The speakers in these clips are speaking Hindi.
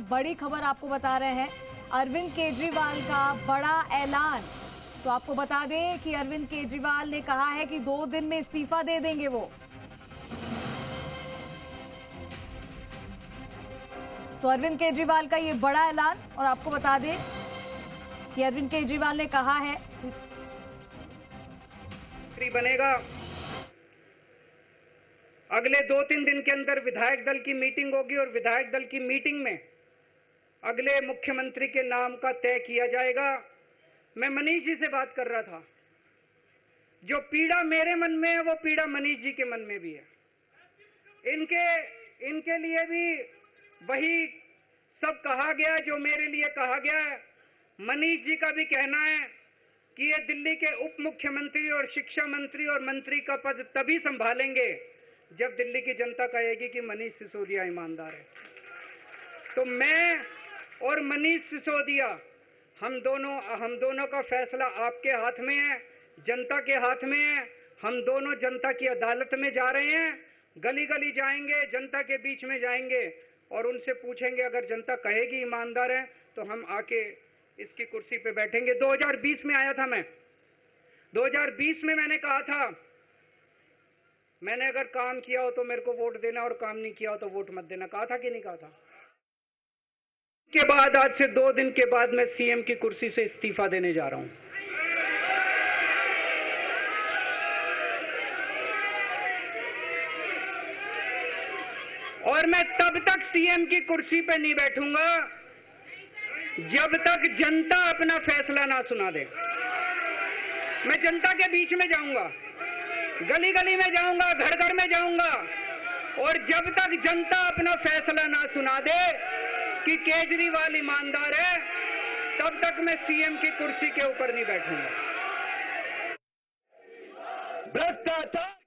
बड़ी खबर आपको बता रहे हैं, अरविंद केजरीवाल का बड़ा ऐलान। तो आपको बता दें कि अरविंद केजरीवाल ने कहा है कि 2 दिन में इस्तीफा दे देंगे वो। तो अरविंद केजरीवाल का ये बड़ा ऐलान, और आपको बता दें कि अरविंद केजरीवाल ने कहा है बनेगा। अगले 2-3 दिन के अंदर विधायक दल की मीटिंग होगी और विधायक दल की मीटिंग में अगले मुख्यमंत्री के नाम का तय किया जाएगा। मैं मनीष जी से बात कर रहा था, जो पीड़ा मेरे मन में है वो पीड़ा मनीष जी के मन में भी है। इनके लिए भी वही सब कहा गया जो मेरे लिए कहा गया है। मनीष जी का भी कहना है कि ये दिल्ली के उप मुख्यमंत्री और शिक्षा मंत्री और मंत्री का पद तभी संभालेंगे जब दिल्ली की जनता कहेगी कि मनीष सिसोदिया ईमानदार है। तो मैं और मनीष सिसोदिया हम दोनों का फैसला आपके हाथ में है, जनता के हाथ में है। हम दोनों जनता की अदालत में जा रहे हैं, गली गली जाएंगे, जनता के बीच में जाएंगे और उनसे पूछेंगे, अगर जनता कहेगी ईमानदार है तो हम आके इसकी कुर्सी पे बैठेंगे। 2020 में आया था मैं, 2020 में मैंने कहा था, मैंने अगर काम किया हो तो मेरे को वोट देना और काम नहीं किया हो तो वोट मत देना। कहा था कि नहीं कहा था? के बाद आज से 2 दिन के बाद मैं सीएम की कुर्सी से इस्तीफा देने जा रहा हूं। और मैं तब तक सीएम की कुर्सी पे नहीं बैठूंगा जब तक जनता अपना फैसला ना सुना दे। मैं जनता के बीच में जाऊंगा, गली गली में जाऊंगा, घर घर में जाऊंगा, और जब तक जनता अपना फैसला ना सुना दे कि केजरीवाल ईमानदार है, तब तक मैं सीएम की कुर्सी के ऊपर नहीं बैठूंगा। भ्रष्टाचार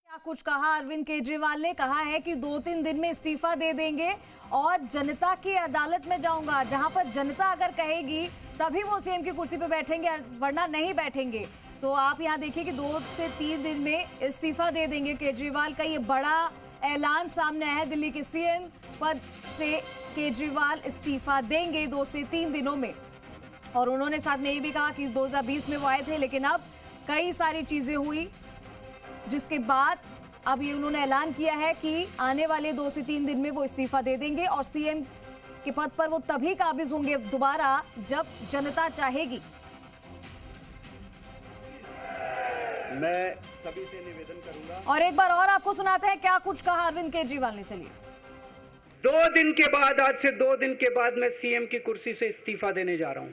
क्या कुछ कहा अरविंद केजरीवाल ने? कहा है कि 2-3 दिन में इस्तीफा दे देंगे और जनता की अदालत में जाऊंगा, जहां पर जनता अगर कहेगी तभी वो सीएम की कुर्सी पे बैठेंगे, वरना नहीं बैठेंगे। तो आप यहाँ देखिए कि 2 से 3 दिन में इस्तीफा दे देंगे। केजरीवाल का ये बड़ा ऐलान सामने आया है। दिल्ली के सीएम पद से केजरीवाल इस्तीफा देंगे 2 से 3 दिनों में। और उन्होंने साथ में ये भी कहा कि 2020 में वो आए थे, लेकिन अब कई सारी चीजें हुई, जिसके बाद अब ये उन्होंने ऐलान किया है कि आने वाले 2 से 3 दिन में वो इस्तीफा दे देंगे और सीएम के पद पर वो तभी काबिज होंगे दोबारा जब जनता चाहेगी। मैं सभी से निवेदन करूंगा। और एक बार और आपको सुनाते हैं क्या कुछ कहा अरविंद केजरीवाल ने। चलिए। 2 दिन के बाद, आज से 2 दिन के बाद मैं सीएम की कुर्सी से इस्तीफा देने जा रहा हूं।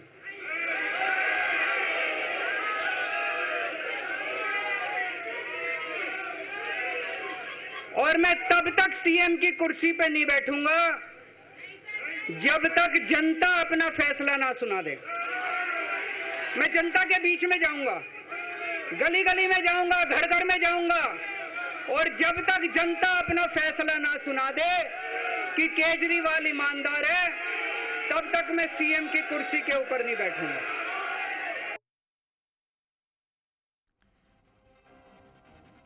और मैं तब तक सीएम की कुर्सी पे नहीं बैठूंगा जब तक जनता अपना फैसला ना सुना दे। मैं जनता के बीच में जाऊंगा, गली गली में जाऊंगा, घर घर में जाऊंगा, और जब तक जनता अपना फैसला ना सुना दे कि केजरीवाल ईमानदार है, तब तक मैं सीएम की कुर्सी के ऊपर नहीं बैठूंगा।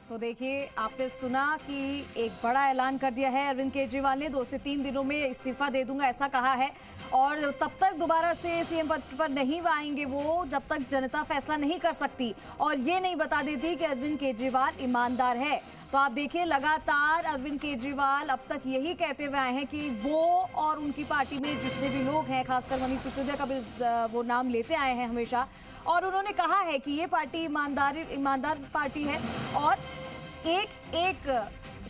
तो देखिए, आपने सुना कि एक बड़ा ऐलान कर दिया है अरविंद केजरीवाल ने। 2 से 3 दिनों में इस्तीफा दे दूंगा, ऐसा कहा है। और तब तक दोबारा से सीएम पद पर नहीं आएंगे वो जब तक जनता फैसला नहीं कर सकती और ये नहीं बता देती कि अरविंद केजरीवाल ईमानदार है। तो आप देखिए, लगातार अरविंद केजरीवाल अब तक यही कहते हुए आए हैं कि वो और उनकी पार्टी में जितने भी लोग हैं, खासकर मनीष सिसोदिया का भी वो नाम लेते आए हैं हमेशा, और उन्होंने कहा है कि ये पार्टी ईमानदार पार्टी है। और एक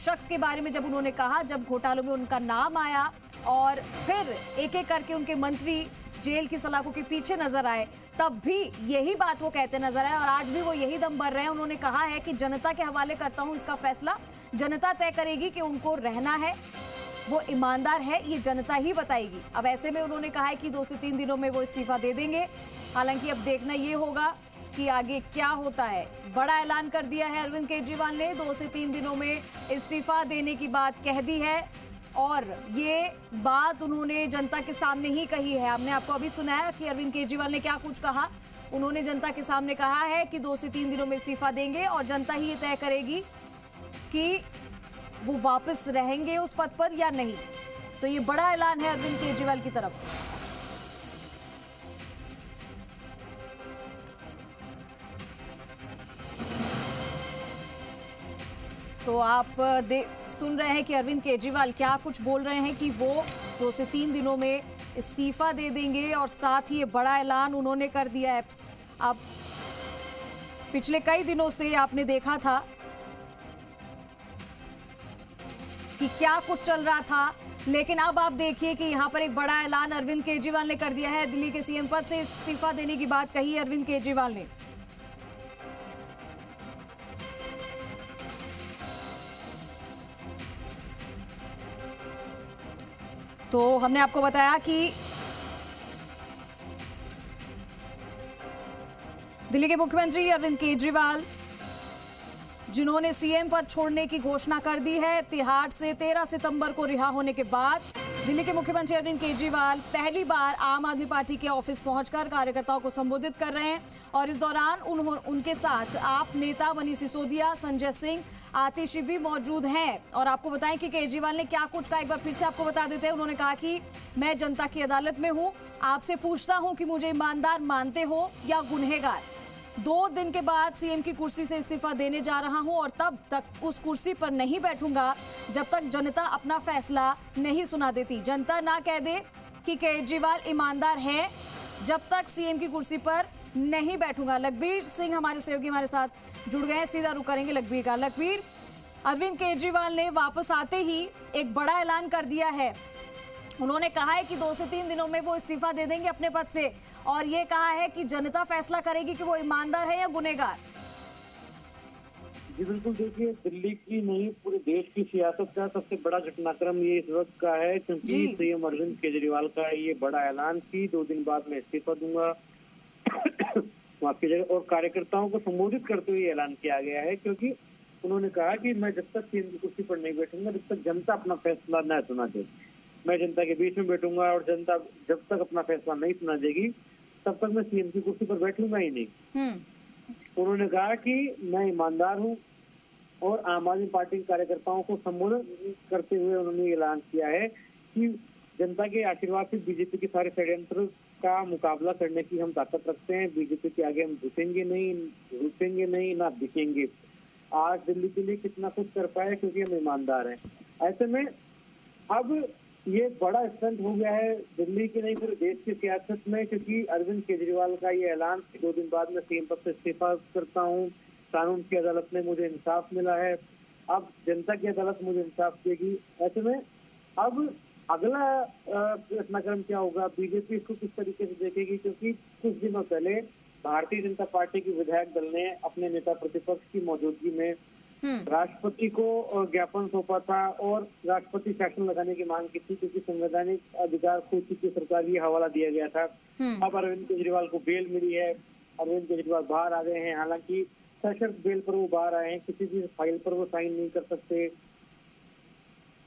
शख्स के बारे में जब उन्होंने कहा, जब घोटालों में उनका नाम आया और फिर एक एक करके उनके मंत्री जेल की सलाखों के पीछे नजर आए, तब भी यही बात वो कहते नजर आए और आज भी वो यही दम भर रहे हैं। उन्होंने कहा है कि जनता के हवाले करता हूं इसका फैसला, जनता तय करेगी कि उनको रहना है, वो ईमानदार है, ये जनता ही बताएगी। अब ऐसे में उन्होंने कहा है कि 2 से 3 दिनों में वो इस्तीफा दे देंगे। हालांकि अब देखना ये होगा कि आगे क्या होता है। बड़ा ऐलान कर दिया है अरविंद केजरीवाल ने, 2 से 3 दिनों में इस्तीफा देने की बात कह दी है और ये बात उन्होंने जनता के सामने ही कही है। हमने आपको अभी सुनाया कि अरविंद केजरीवाल ने क्या कुछ कहा। उन्होंने जनता के सामने कहा है कि 2 से 3 दिनों में इस्तीफा देंगे और जनता ही ये तय करेगी कि वो वापस रहेंगे उस पद पर या नहीं। तो ये बड़ा ऐलान है अरविंद केजरीवाल की तरफ से। तो आप सुन रहे हैं कि अरविंद केजरीवाल क्या कुछ बोल रहे हैं कि वो 2 से 3 दिनों में इस्तीफा दे देंगे और साथ ही ये बड़ा ऐलान उन्होंने कर दिया है। आप पिछले कई दिनों से आपने देखा था कि क्या कुछ चल रहा था, लेकिन अब आप देखिए कि यहां पर एक बड़ा ऐलान अरविंद केजरीवाल ने कर दिया है। दिल्ली के सीएम पद से इस्तीफा देने की बात कही है अरविंद केजरीवाल ने। तो हमने आपको बताया कि दिल्ली के मुख्यमंत्री अरविंद केजरीवाल, जिन्होंने सीएम पद छोड़ने की घोषणा कर दी है, तिहाड़ से 13 सितंबर को रिहा होने के बाद दिल्ली के मुख्यमंत्री अरविंद केजरीवाल पहली बार आम आदमी पार्टी के ऑफिस पहुंचकर कार्यकर्ताओं को संबोधित कर रहे हैं और इस दौरान उनके साथ आप नेता मनीष सिसोदिया, संजय सिंह, आतिशी भी मौजूद हैं। और आपको बताएं कि केजरीवाल ने क्या कुछ कहा, एक बार फिर से आपको बता देते हैं। उन्होंने कहा कि मैं जनता की अदालत में हूं, आपसे पूछता हूं कि मुझे ईमानदार मानते हो या गुनहगार। 2 दिन के बाद सीएम की कुर्सी से इस्तीफा देने जा रहा हूं और तब तक उस कुर्सी पर नहीं बैठूंगा जब तक जनता अपना फैसला नहीं सुना देती। जनता ना कह दे कि केजरीवाल ईमानदार है, जब तक सीएम की कुर्सी पर नहीं बैठूंगा। लखबीर सिंह हमारे सहयोगी हमारे साथ जुड़ गए हैं, सीधा रुख करेंगे लखबीर का। लखबीर, अरविंद केजरीवाल ने वापस आते ही एक बड़ा ऐलान कर दिया है। उन्होंने कहा है कि 2 से 3 दिनों में वो इस्तीफा दे देंगे अपने पद से और ये कहा है कि जनता फैसला करेगी कि वो ईमानदार है या गुनहगार। जी बिल्कुल, देखिए दिल्ली की नहीं पूरे देश की सियासत का सबसे बड़ा घटनाक्रम ये इस वक्त का है, क्योंकि सीएम अरविंद केजरीवाल का ये बड़ा ऐलान कि 2 दिन बाद मैं इस्तीफा दूंगा माफ कीजिएगा, और कार्यकर्ताओं को संबोधित करते हुए ऐलान किया गया है। क्योंकि उन्होंने कहा कि मैं जब तक सीएम की कुर्सी पर नहीं बैठूंगा जब तक जनता अपना फैसला न सुना दे, मैं जनता के बीच में बैठूंगा और जनता जब तक अपना फैसला नहीं सुना देगी तब तक मैं सीएम की कुर्सी पर बैठूंगा ही नहीं। उन्होंने कहा कि मैं ईमानदार हूं और आम आदमी पार्टी के कार्यकर्ताओं को संबोधित करते हुए उन्होंने ऐलान किया है कि जनता के आशीर्वाद से बीजेपी के सारे षड्यंत्र का मुकाबला करने की हम ताकत रखते हैं। बीजेपी के आगे हम झुकेंगे नहीं, ना दिखेंगे। आज दिल्ली के लिए कितना कुछ कर पाए क्योंकि हम ईमानदार हैं। ऐसे में अब ये बड़ा स्टंट हो गया है दिल्ली की नहीं पूरे देश की सियासत में, क्योंकि अरविंद केजरीवाल का ये ऐलान 2 दिन बाद में सीएम पद से इस्तीफा करता हूँ, कानून की अदालत में मुझे इंसाफ मिला है, अब जनता की अदालत मुझे इंसाफ देगी। ऐसे में अब अगला घटनाक्रम क्या होगा, बीजेपी इसको किस तरीके से देखेगी, क्योंकि कुछ दिनों पहले भारतीय जनता पार्टी की विधायक दल ने अपने नेता प्रतिपक्ष की मौजूदगी में राष्ट्रपति को ज्ञापन सौंपा था और राष्ट्रपति शासन लगाने की मांग की थी, क्योंकि संवैधानिक अधिकार खो चुकी सरकार ये हवाला दिया गया था। अब अरविंद केजरीवाल को बेल मिली है, अरविंद केजरीवाल बाहर आ गए हैं। हालांकि सशर्त बेल पर वो बाहर आए हैं, किसी भी फाइल पर वो साइन नहीं कर सकते,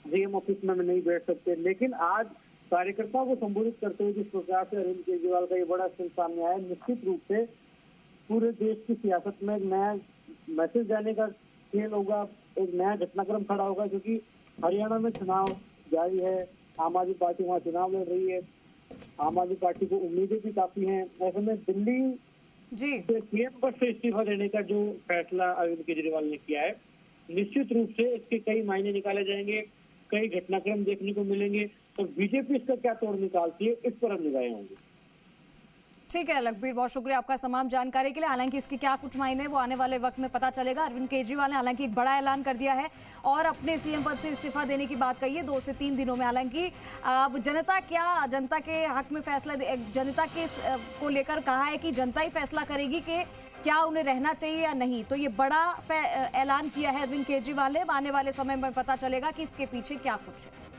सीएम ऑफिस में नहीं बैठ सकते। लेकिन आज कार्यकर्ताओं को संबोधित करते हुए जिस प्रकार से अरविंद केजरीवाल का ये बड़ा स्टैंड सामने आया, निश्चित रूप से पूरे देश की सियासत में एक नया मैसेज जाने का खेल होगा, एक नया घटनाक्रम खड़ा होगा। क्योंकि हरियाणा में चुनाव जारी है, आम आदमी पार्टी वहाँ चुनाव लड़ रही है, आम आदमी पार्टी को उम्मीदें भी काफी हैं। ऐसे में दिल्ली से सीएम पद से इस्तीफा देने का जो फैसला अरविंद केजरीवाल ने किया है, निश्चित रूप से इसके कई मायने निकाले जाएंगे, कई घटनाक्रम देखने को मिलेंगे और बीजेपी इसका क्या तोड़ निकालती है इस पर हम निगाहें होंगी। ठीक है लखबीर, बहुत शुक्रिया आपका तमाम जानकारी के लिए। हालांकि इसके क्या कुछ मायने वो आने वाले वक्त में पता चलेगा। अरविंद केजरीवाल ने हालांकि एक बड़ा ऐलान कर दिया है और अपने सीएम पद से इस्तीफा देने की बात कही है 2 से 3 दिनों में। हालांकि अब जनता के हक में फैसला जनता के को लेकर कहा है कि जनता ही फैसला करेगी कि क्या उन्हें रहना चाहिए या नहीं। तो ये बड़ा ऐलान किया है अरविंद केजरीवाल ने। आने वाले समय में पता चलेगा कि इसके पीछे क्या कुछ है।